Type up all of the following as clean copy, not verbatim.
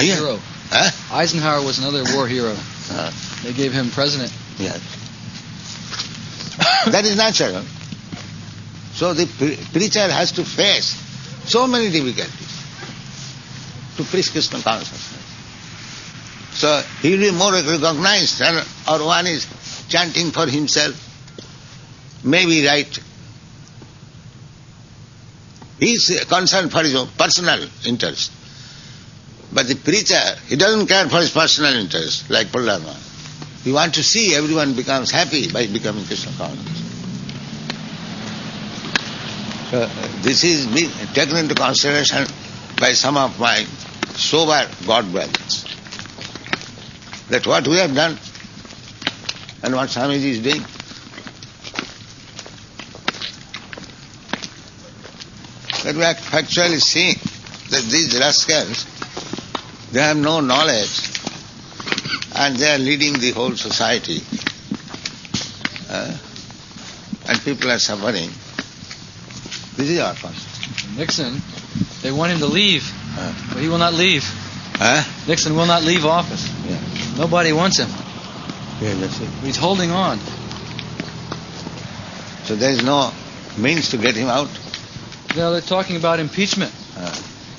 hero. Eisenhower was another war hero. They gave him president. Yes. That is natural. So the preacher has to face so many difficulties to preach Krishna consciousness. So he will be more recognized, or one is chanting for himself, maybe right. He is concerned for his own personal interest. But the preacher, he doesn't care for his personal interest, like Prabhupada. He wants to see everyone becomes happy by becoming Krishna conscious. So this is being taken into consideration by some of my sober God brothers. That what we have done and what Swamiji is doing. That we are actually seeing that these rascals, they have no knowledge and they are leading the whole society. And people are suffering. This is our concern. Nixon, they want him to leave, but he will not leave. Nixon will not leave office. Yeah. Nobody wants him. Yeah, that's it. He's holding on. So there is no means to get him out. No, they're talking about impeachment.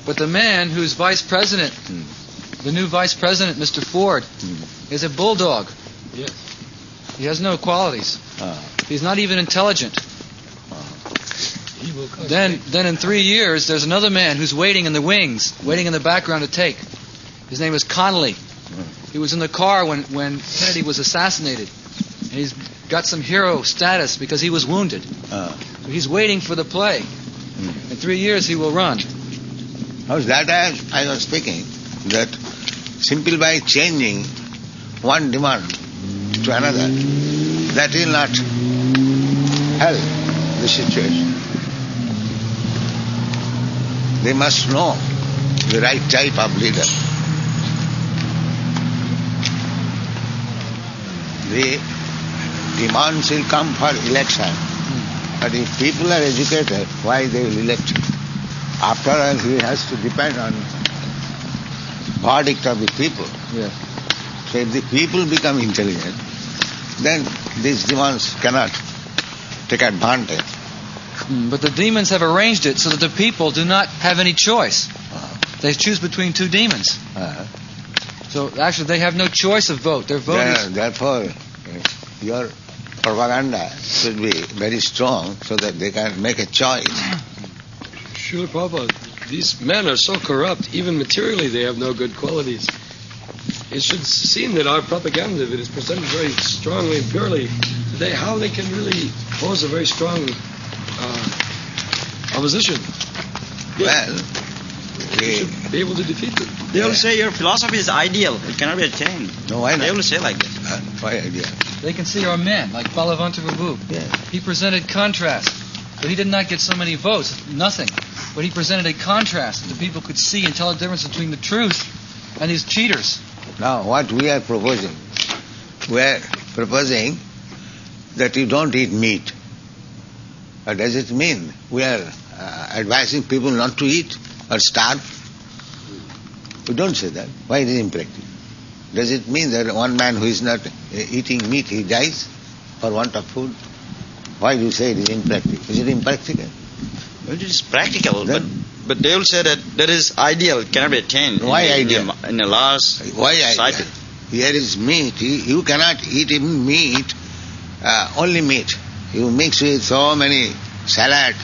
But the man who's vice president, the new vice president, Mr. Ford, is a bulldog. Yes. He has no qualities. He's not even intelligent. Then in 3 years, there's another man who's waiting in the wings, waiting in the background to take. His name is Connolly. He was in the car when Kennedy was assassinated. And he's got some hero status because he was wounded. So he's waiting for the play. In 3 years, he will run. How's that I was speaking? That simply by changing one demand to another, that will not help the situation. They must know the right type of leader. The demands will come for election. But if people are educated, why they will elect him? After all, he has to depend on verdict of the people. Yeah. So if the people become intelligent, then these demons cannot take advantage. But the demons have arranged it so that the people do not have any choice. They choose between two demons. So actually they have no choice of vote. Their vote is... Therefore, your propaganda should be very strong so that they can make a choice. Srila Prabhupada, these men are so corrupt, even materially they have no good qualities. It should seem that our propaganda, if it is presented very strongly and purely today, how they can really pose a very strong opposition. Well, we should be able to defeat them. They will say your philosophy is ideal, it cannot be attained. No, why not? They will say like this. Why ideal? They can see our men, like Balavanta Prabhu. Yeah. He presented contrast, but he did not get so many votes, nothing. But he presented a contrast that the people could see and tell the difference between the truth and these cheaters. Now, what we are proposing that you don't eat meat. What does it mean? We are advising people not to eat or starve? We don't say that. Why it is impractical? Does it mean that one man who is not eating meat, he dies for want of food? Why do you say it is impractical? Is it impractical? Well, it is practical, but they will say that is ideal, it cannot be attained. Why ideal? In the last Why society. ideal? Here is meat. You cannot eat even meat, only meat. You mix with so many salad,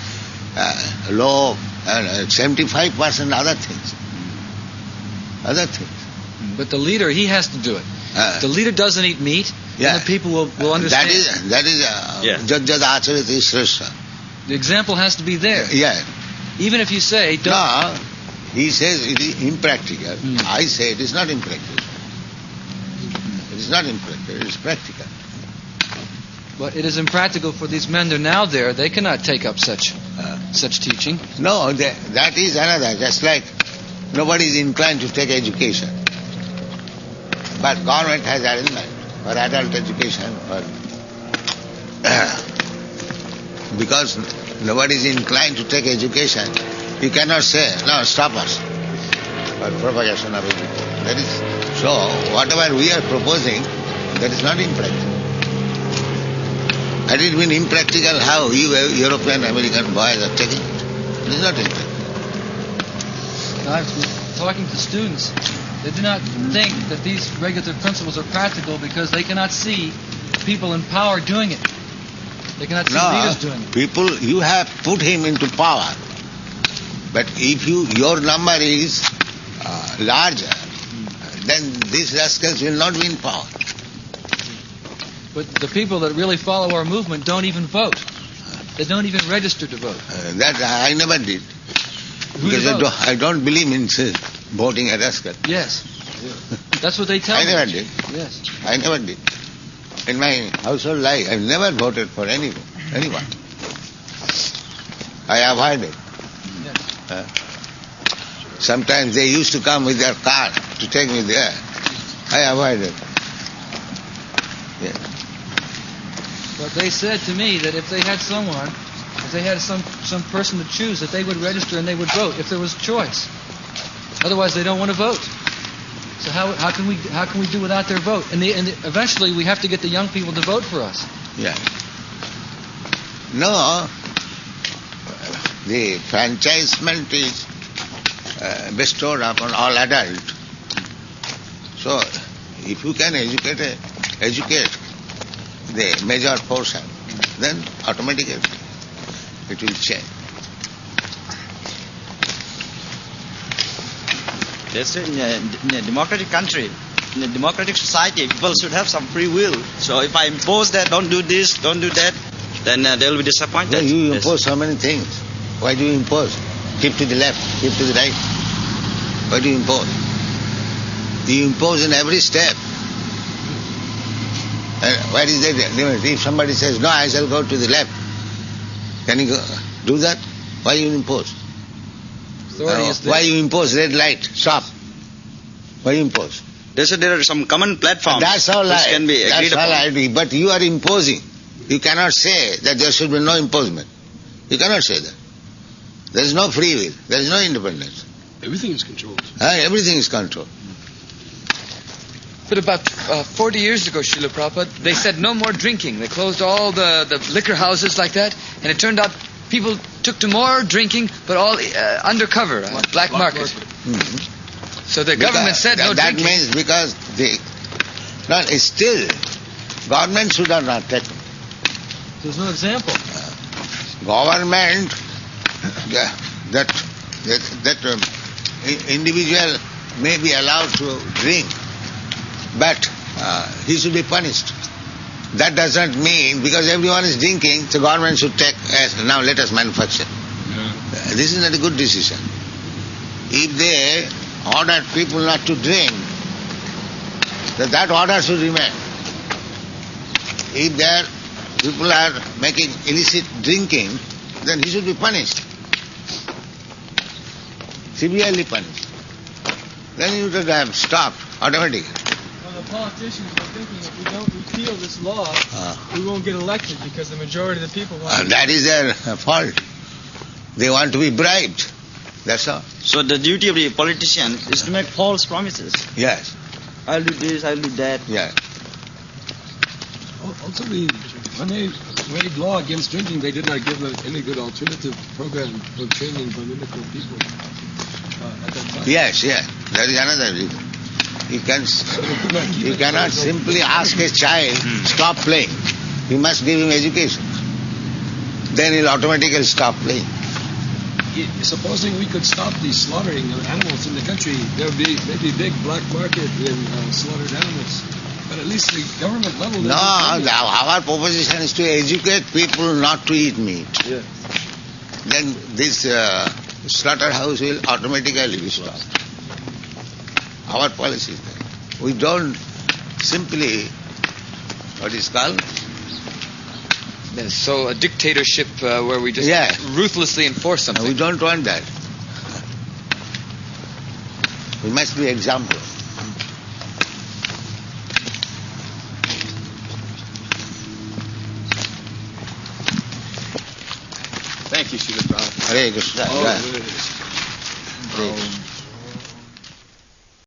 loaf, and 75% other things. But the leader, he has to do it. If the leader doesn't eat meat, then the people will understand. That is Jajjad Acharati Shrestha. The example has to be there. Yeah. Even if you say... No, he says it is impractical. I say it is not impractical. It is not impractical, it is practical. But it is impractical for these men. They're now there. They cannot take up such teaching. No, that is another. Just like nobody is inclined to take education. But government has arrangement for adult education. Because nobody is inclined to take education, you cannot say, no, stop us. for propagation of education. That is, so whatever we are proposing, that is not impractical. Had it been impractical, how you European, American boys are taking it? It is not impractical. I've been talking to students. They do not think that these regulative principles are practical because they cannot see people in power doing it. They cannot see leaders doing it. People, you have put him into power. But if your number is larger, then these rascals will not win power. But the people that really follow our movement don't even vote. They don't even register to vote. That I never did. Because I don't believe in voting a rascal. Yes. That's what they tell me. I never did. Yes. I never did. In my household life, I've never voted for anyone. I avoided. Yes. Sometimes they used to come with their car to take me there. I avoided. Yeah. But they said to me that if they had someone, if they had some person to choose, that they would register and they would vote if there was choice. Otherwise, they don't want to vote. So how can we do without their vote? And eventually, we have to get the young people to vote for us. Yeah. No, the franchisement is bestowed upon all adults. So, if you can educate the major portion, then automatically it will change. That's in a democratic country, in a democratic society, people should have some free will. So if I impose that, don't do this, don't do that, then they will be disappointed. No, you impose so many things. Why do you impose? Keep to the left, keep to the right. Why do you impose? You impose in every step. And where is the limit? If somebody says, no, I shall go to the left, can you do that? Why you impose? Why you impose red light? Stop. Why you impose? They said there are some common platforms. That's all right. Can be agreed That's all upon. right. But you are imposing. You cannot say that there should be no imposement. You cannot say that. There is no free will. There is no independence. Everything is controlled. Everything is controlled. But about 40 years ago, Srila Prabhupada, they said no more drinking. They closed all the liquor houses like that, and it turned out people took to more drinking, but all undercover, black market. Mm-hmm. So the government said no that drinking. means because still, government should have not taken. There's no example. Government, that individual may be allowed to drink, but he should be punished. That does not mean, because everyone is drinking, the government should take, now let us manufacture. This is not a good decision. If they order people not to drink, that order should remain. If their people are making illicit drinking, then he should be punished. Severely punished. Then you should have stopped automatically. Well, the politicians are thinking if we don't repeal this law, we won't get elected because the majority of the people want That is their fault. They want to be bribed. That's all. So the duty of the politician is to make false promises. Yes. I'll do this, I'll do that. Yeah. Also, when they made law against drinking, they did not give any good alternative program for training political people at that time. Yes, yes. That is another reason. You cannot simply ask a child, stop playing. You must give him education. Then he'll automatically stop playing. Supposing we could stop the slaughtering of animals in the country, there would be maybe a big black market in slaughtered animals. But at least the government level... No, our proposition is to educate people not to eat meat. Yeah. Then this slaughterhouse will automatically be stopped. Our policy is that. We don't simply, what is called? So a dictatorship where we just ruthlessly enforce something. We don't want that. We must be example. Thank you, Srila Prabhupada. Hare Krishna. Oh, Jai. there it is.